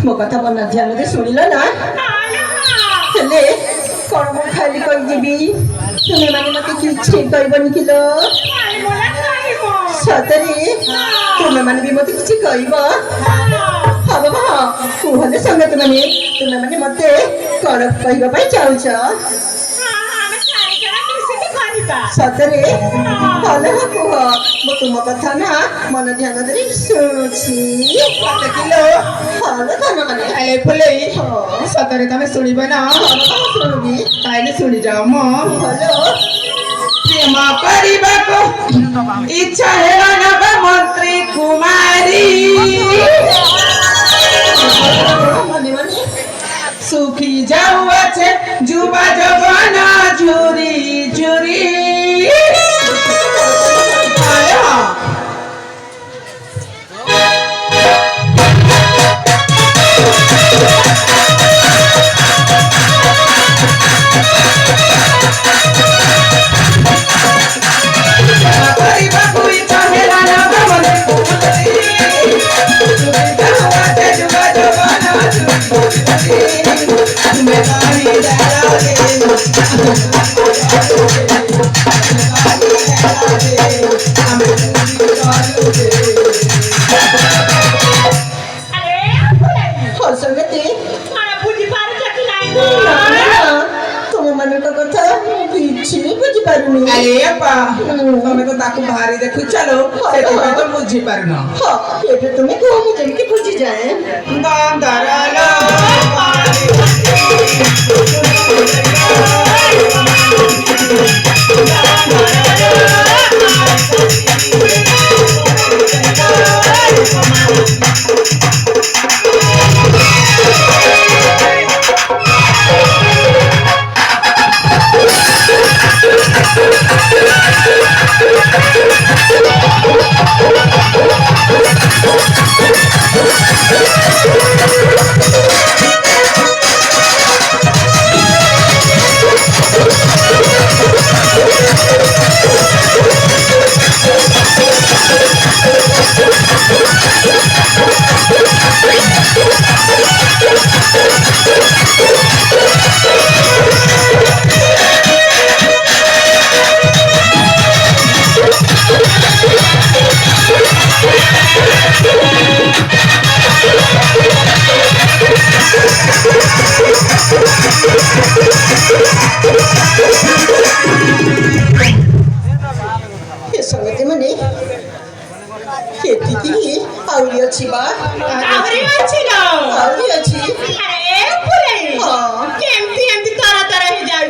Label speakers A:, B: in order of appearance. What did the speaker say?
A: ମୋ କଥା ମନ ଧ୍ୟାନରେ ଶୁଣିଲ ନା? ହେଲେ କଣ ମୁଁ ଖାଲି କହିଯିବି? ତୁମେ ମାନେ ମତେ କିଛି କହିବନି କିଲ? ସତରେ ତୁମେ ମାନେ ବି ମତେ କିଛି କହିବ? ହବ କୁହଲେ ସଙ୍ଗତ ମାନେ ତୁମେ ମାନେ ମତେ କଣ କହିବା ପାଇଁ ଚାହୁଁଛ? ସତରେ ଭଲ କୁହ, ମୁଁ ତୁମ କଥା ନା ମନ ଧ୍ୟାନ ଦେଇ ଶୁଣୁଛି। ଭଲ ଧନ ମାନେ
B: ଫୁଲେଇ ସତରେ ତମେ ଶୁଣିବ ନା?
A: ଶୁଣିବି।
B: ତାହେଲେ ଶୁଣିଯାଅ ମୋ
A: ଭଲ
B: ପ୍ରେମ କରିବାକୁ ଇଚ୍ଛା ହେଲା ନବ ମନ୍ତ୍ରୀ କୁମାରୀ
A: ମାନେ ମାନେ
B: सुखी जाऊ अच्छे जुबा जबाना चोरी चोरी ତମେ ତ ତାକୁ ଭାରି ଦେଖୁ ଚାଲ ସେଥିପାଇଁ ତ ବୁଝି ପାରୁନ।
A: ଏବେ ତୁମେ କୁହ ମୁଁ ଯେମିତି ବୁଝିଯାଏ।
B: ଦରଲ